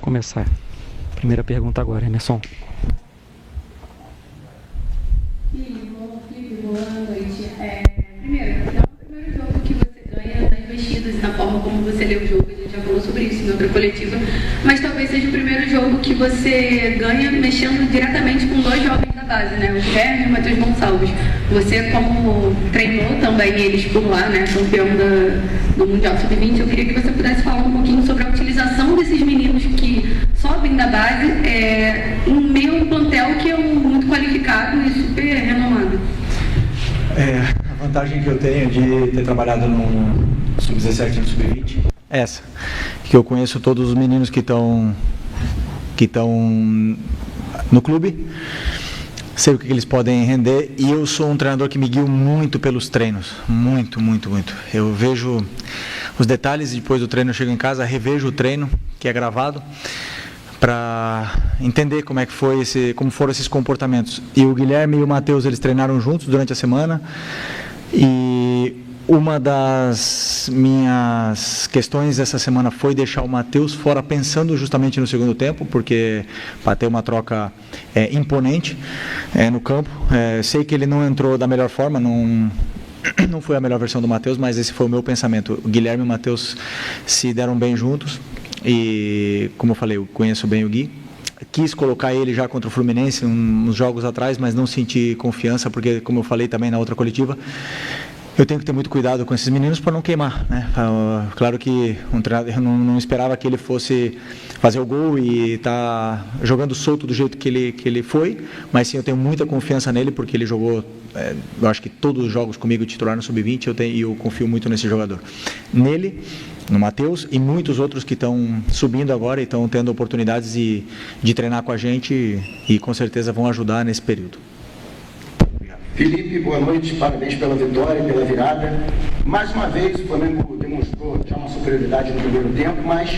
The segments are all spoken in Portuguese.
Começar. Primeira pergunta agora, Emerson. Felipe, boa noite. Primeiro, não é o primeiro jogo que você ganha nas investidas e na forma como você lê o jogo, a gente já falou sobre isso em outra coletiva, mas talvez seja o primeiro jogo que você ganha mexendo diretamente com dois jovens da base, né? O Guilherme e o Matheus Gonçalves. Você, como treinou também eles por lá, né? Campeão do Mundial Sub-20, eu queria que você pudesse falar um pouquinho sobre a utilização desses meninos que sobem da base no meio de um plantel que é muito qualificado e super renomado. A vantagem que eu tenho de ter trabalhado no Sub-17 e no Sub-20 é essa, que eu conheço todos os meninos que estão no clube, sei o que eles podem render, e eu sou um treinador que me guio muito pelos treinos, muito. Eu vejo os detalhes, depois do treino eu chego em casa, revejo o treino, que é gravado, para entender como foram esses comportamentos. E o Guilherme e o Matheus, eles treinaram juntos durante a semana, e uma das minhas questões essa semana foi deixar o Matheus fora pensando justamente no segundo tempo, porque para ter uma troca imponente no campo. Sei que ele não entrou da melhor forma, não foi a melhor versão do Matheus, mas esse foi o meu pensamento. O Guilherme e o Matheus se deram bem juntos e, como eu falei, eu conheço bem o Gui. Quis colocar ele já contra o Fluminense uns jogos atrás, mas não senti confiança, porque, como eu falei também na outra coletiva, eu tenho que ter muito cuidado com esses meninos para não queimar, né? Claro que eu não esperava que ele fosse fazer o gol e estar jogando solto do jeito que ele foi, mas sim, eu tenho muita confiança nele, porque ele jogou, eu acho que todos os jogos comigo titular no Sub-20, eu confio muito nesse jogador. Nele, no Matheus e muitos outros que estão subindo agora e estão tendo oportunidades de treinar com a gente e com certeza vão ajudar nesse período. Felipe, boa noite, parabéns pela vitória, pela virada. Mais uma vez o Flamengo demonstrou já uma superioridade no primeiro tempo, mas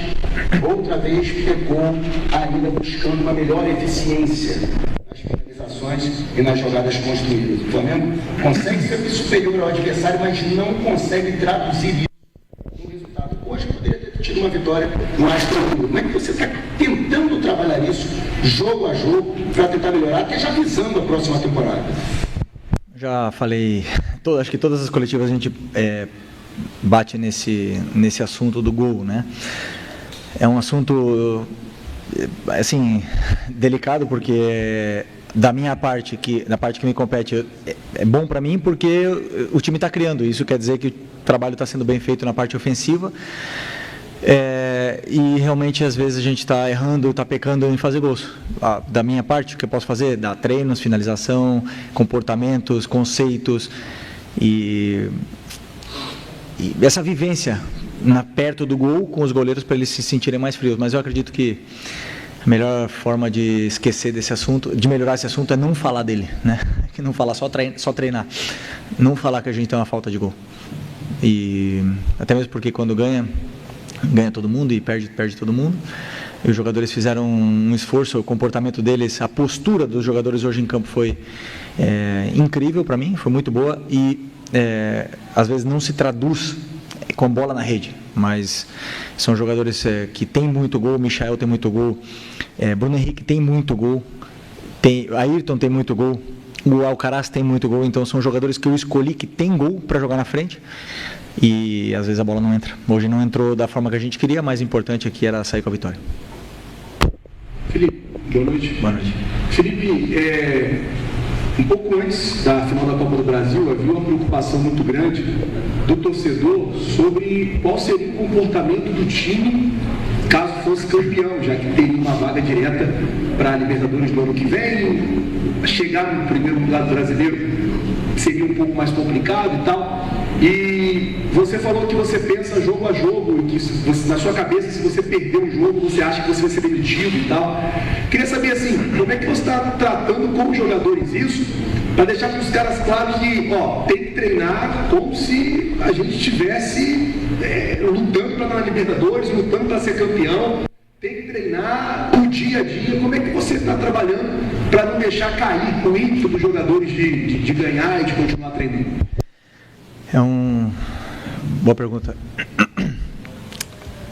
outra vez pecou ainda buscando uma melhor eficiência nas finalizações e nas jogadas construídas. O Flamengo consegue ser superior ao adversário, mas não consegue traduzir isso no resultado. Hoje poderia ter tido uma vitória mais tranquila. Como é que você está tentando trabalhar isso jogo a jogo para tentar melhorar, até já visando a próxima temporada? Já falei, acho que todas as coletivas a gente bate nesse assunto do gol, né? É um assunto, assim, delicado, porque da parte que me compete, é bom para mim porque o time está criando, isso quer dizer que o trabalho está sendo bem feito na parte ofensiva. E realmente às vezes a gente está errando, está pecando em fazer gols. Da minha parte, o que eu posso fazer? Dar treinos, finalização, comportamentos, conceitos e essa vivência perto do gol com os goleiros para eles se sentirem mais frios. Mas eu acredito que a melhor forma de esquecer desse assunto, de melhorar esse assunto, é não falar dele, né? Que não falar, só treinar, não falar que a gente tem uma falta de gol. E até mesmo porque quando ganha todo mundo e perde todo mundo. E os jogadores fizeram um esforço, o comportamento deles, a postura dos jogadores hoje em campo foi incrível para mim, foi muito boa e às vezes não se traduz com bola na rede, mas são jogadores que têm muito gol. Michael tem muito gol, Bruno Henrique tem muito gol, Ayrton tem muito gol, o Alcaraz tem muito gol, então são jogadores que eu escolhi que tem gol para jogar na frente. E às vezes a bola não entra. Hoje não entrou da forma que a gente queria, mas o importante aqui era sair com a vitória. Felipe, boa noite. Boa noite. Felipe, um pouco antes da final da Copa do Brasil, havia uma preocupação muito grande do torcedor sobre qual seria o comportamento do time caso fosse campeão, já que teria uma vaga direta para a Libertadores do ano que vem. Chegar no primeiro lugar do brasileiro seria um pouco mais complicado e tal. E você falou que você pensa jogo a jogo, e que você, na sua cabeça, se você perder um jogo, você acha que você vai ser demitido e tal. Queria saber assim, como é que você está tratando com os jogadores isso, para deixar para os caras claros que, tem que treinar como se a gente estivesse lutando para ganhar Libertadores, lutando para ser campeão. Tem que treinar o dia a dia. Como é que você está trabalhando para não deixar cair o ímpeto dos jogadores de ganhar e de continuar treinando? Boa pergunta.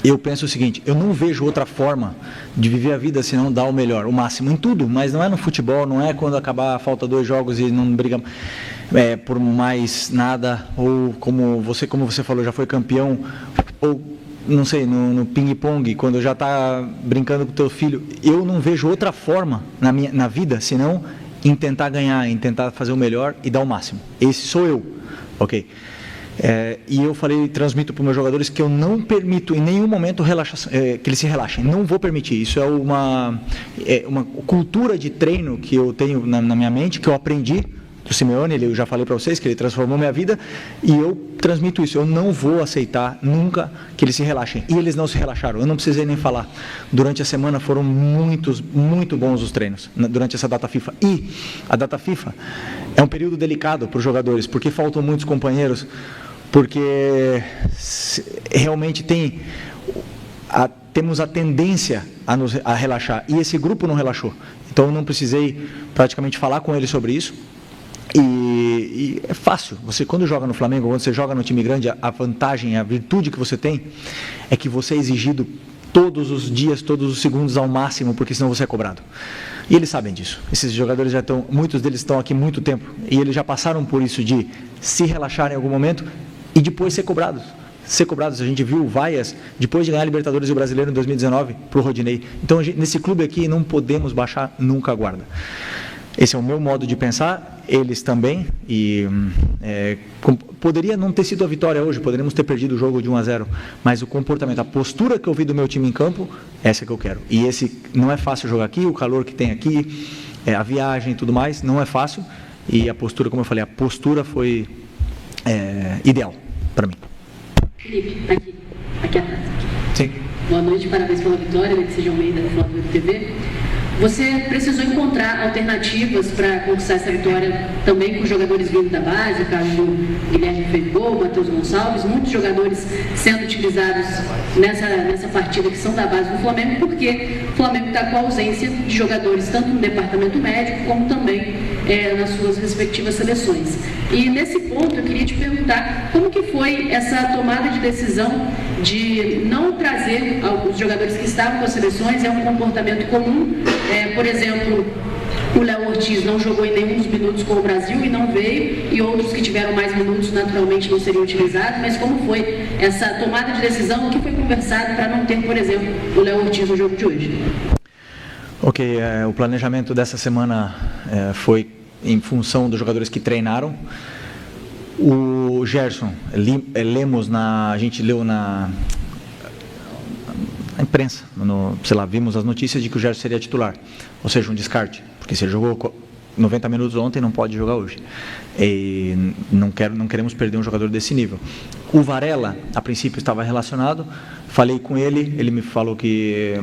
eu penso o seguinte, eu não vejo outra forma de viver a vida senão dar o melhor, o máximo em tudo, mas não é no futebol, não é quando acabar, falta 2 jogos e não briga por mais nada, ou como você falou, já foi campeão, ou não sei, no ping-pong, quando já está brincando com o teu filho. Eu não vejo outra forma na vida senão em tentar ganhar, em tentar fazer o melhor e dar o máximo. Esse sou eu, ok? E eu transmito para os meus jogadores que eu não permito em nenhum momento que eles se relaxem. Não vou permitir. Isso é uma cultura de treino que eu tenho na minha mente, que eu aprendi do Simeone. Eu já falei para vocês que ele transformou minha vida e eu transmito isso. Eu não vou aceitar nunca que eles se relaxem. E eles não se relaxaram. Eu não precisei nem falar. Durante a semana foram muito bons os treinos, durante essa data FIFA. E a data FIFA é um período delicado para os jogadores, porque faltam muitos companheiros, porque realmente temos a tendência a relaxar, e esse grupo não relaxou. Então eu não precisei praticamente falar com eles sobre isso. E é fácil, você quando joga no Flamengo, quando você joga no time grande, a vantagem, a virtude que você tem é que você é exigido todos os dias, todos os segundos ao máximo, porque senão você é cobrado. E eles sabem disso. Esses jogadores muitos deles estão aqui há muito tempo, e eles já passaram por isso de se relaxar em algum momento e depois ser cobrados. A gente viu o Vaias, depois de ganhar a Libertadores e o Brasileiro em 2019, para o Rodinei. Então, nesse clube aqui, não podemos baixar nunca a guarda. Esse é o meu modo de pensar, eles também, e poderia não ter sido a vitória hoje, poderíamos ter perdido o jogo de 1-0, mas o comportamento, a postura que eu vi do meu time em campo, essa que eu quero. E esse não é fácil jogar aqui, o calor que tem aqui, a viagem e tudo mais, não é fácil, e a postura, como eu falei, a postura foi ideal para mim. Felipe, aqui atrás. Sim. Boa noite, parabéns pela vitória, Alexis Almeida, da Flávio TV. Você precisou encontrar alternativas para conquistar essa vitória também com jogadores vindo da base, o caso do Guilherme Feijó, Matheus Gonçalves, muitos jogadores sendo utilizados nessa partida que são da base do Flamengo, porque o Flamengo está com a ausência de jogadores tanto no departamento médico como também nas suas respectivas seleções. E nesse ponto eu queria te perguntar como que foi essa tomada de decisão de não trazer os jogadores que estavam com as seleções. É um comportamento comum. Por exemplo, o Léo Ortiz não jogou em nenhum dos minutos com o Brasil e não veio, e outros que tiveram mais minutos naturalmente não seriam utilizados. Mas como foi essa tomada de decisão? O que foi conversado para não ter, por exemplo, o Léo Ortiz no jogo de hoje? Ok, o planejamento dessa semana foi em função dos jogadores que treinaram. O Gerson, lemos a gente leu na imprensa, vimos as notícias de que o Gerson seria titular, ou seja, um descarte, porque se ele jogou 90 minutos ontem, não pode jogar hoje. E não queremos perder um jogador desse nível. O Varela, a princípio, estava relacionado, falei com ele, ele me falou que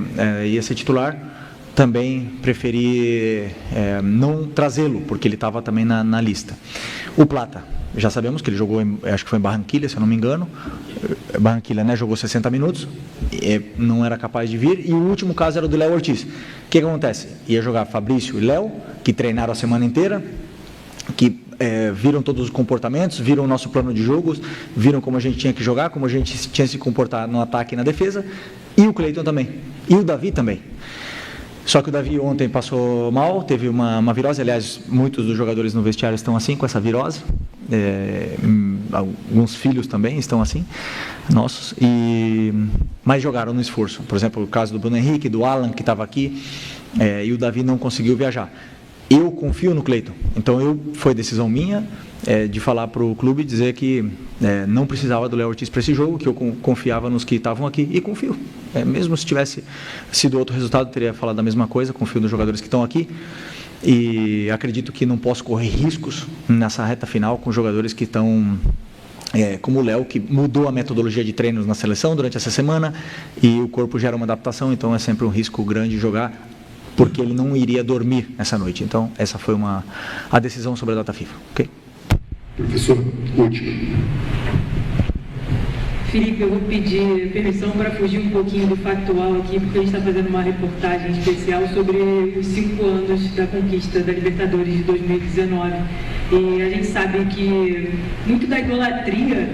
ia ser titular. Também preferi não trazê-lo, porque ele estava também na lista. O Plata, já sabemos que ele jogou, acho que foi em Barranquilla, se eu não me engano. Barranquilla, né, jogou 60 minutos, não era capaz de vir. E o último caso era do Léo Ortiz. O que acontece? Ia jogar Fabrício e Léo, que treinaram a semana inteira, que viram todos os comportamentos, viram o nosso plano de jogos, viram como a gente tinha que jogar, como a gente tinha que se comportar no ataque e na defesa. E o Cleiton também. E o Davi também. Só que o Davi ontem passou mal, teve uma virose. Aliás, muitos dos jogadores no vestiário estão assim, com essa virose. Alguns filhos também estão assim, nossos. Mas jogaram no esforço. Por exemplo, o caso do Bruno Henrique, do Alan, que estava aqui, e o Davi não conseguiu viajar. Eu confio no Cleiton. Então, foi decisão minha de falar para o clube, dizer que não precisava do Léo Ortiz para esse jogo, que eu confiava nos que estavam aqui, e confio. Mesmo se tivesse sido outro resultado, teria falado a mesma coisa, confio nos jogadores que estão aqui, e acredito que não posso correr riscos nessa reta final com jogadores que estão, como o Léo, que mudou a metodologia de treinos na seleção durante essa semana, e o corpo gera uma adaptação, então é sempre um risco grande jogar, porque ele não iria dormir essa noite. Então, essa foi a decisão sobre a data FIFA. Ok? Professor, último. Felipe, eu vou pedir permissão para fugir um pouquinho do factual aqui, porque a gente está fazendo uma reportagem especial sobre os 5 anos da conquista da Libertadores de 2019. E a gente sabe que muito da idolatria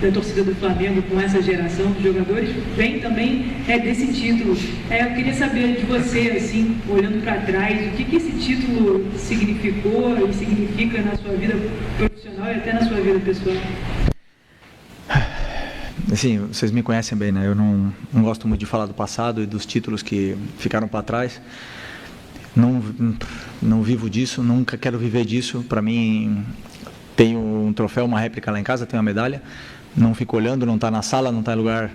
da torcida do Flamengo com essa geração de jogadores vem também desse título. Eu queria saber de você, assim, olhando para trás, o que esse título significou e significa na sua vida profissional e até na sua vida pessoal? Assim, vocês me conhecem bem, né? Eu não gosto muito de falar do passado e dos títulos que ficaram para trás. Não vivo disso, nunca quero viver disso. Para mim, tenho um troféu, uma réplica lá em casa, tenho uma medalha. Não fico olhando, não está na sala, não está em lugar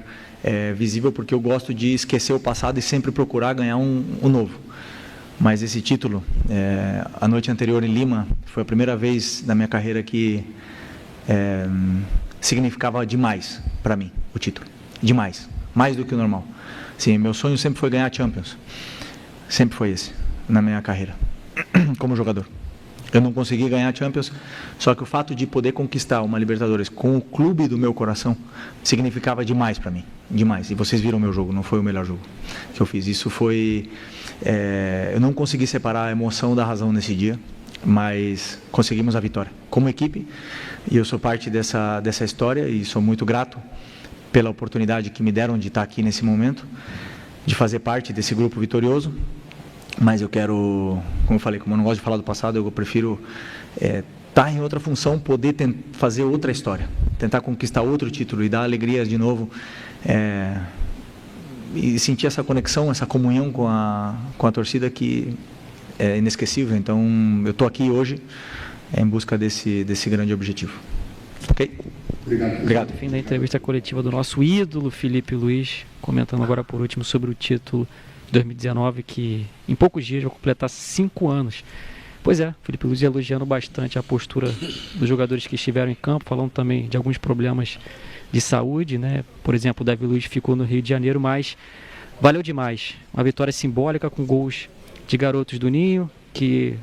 visível, porque eu gosto de esquecer o passado e sempre procurar ganhar um novo. Mas esse título, a noite anterior em Lima, foi a primeira vez na minha carreira que significava demais para mim o título. Demais, mais do que o normal. Sim, meu sonho sempre foi ganhar a Champions. Sempre foi esse, na minha carreira, como jogador. Eu não consegui ganhar a Champions, só que o fato de poder conquistar uma Libertadores com o clube do meu coração significava demais para mim, demais. E vocês viram o meu jogo, não foi o melhor jogo que eu fiz. Isso foi... eu não consegui separar a emoção da razão nesse dia, mas conseguimos a vitória como equipe, e eu sou parte dessa história e sou muito grato pela oportunidade que me deram de estar aqui nesse momento, de fazer parte desse grupo vitorioso. Mas eu quero, como eu falei, como eu não gosto de falar do passado, eu prefiro estar em outra função, poder fazer outra história, tentar conquistar outro título e dar alegria de novo, e sentir essa conexão, essa comunhão com a torcida que é inesquecível. Então eu estou aqui hoje em busca desse grande objetivo. Ok? Obrigado. Fim da entrevista coletiva do nosso ídolo Filipe Luiz, comentando agora por último sobre o título 2019, que em poucos dias vai completar 5 anos. Pois é, Filipe Luiz elogiando bastante a postura dos jogadores que estiveram em campo, falando também de alguns problemas de saúde, né? Por exemplo, o Davi Luiz ficou no Rio de Janeiro, mas valeu demais. Uma vitória simbólica com gols de garotos do Ninho, que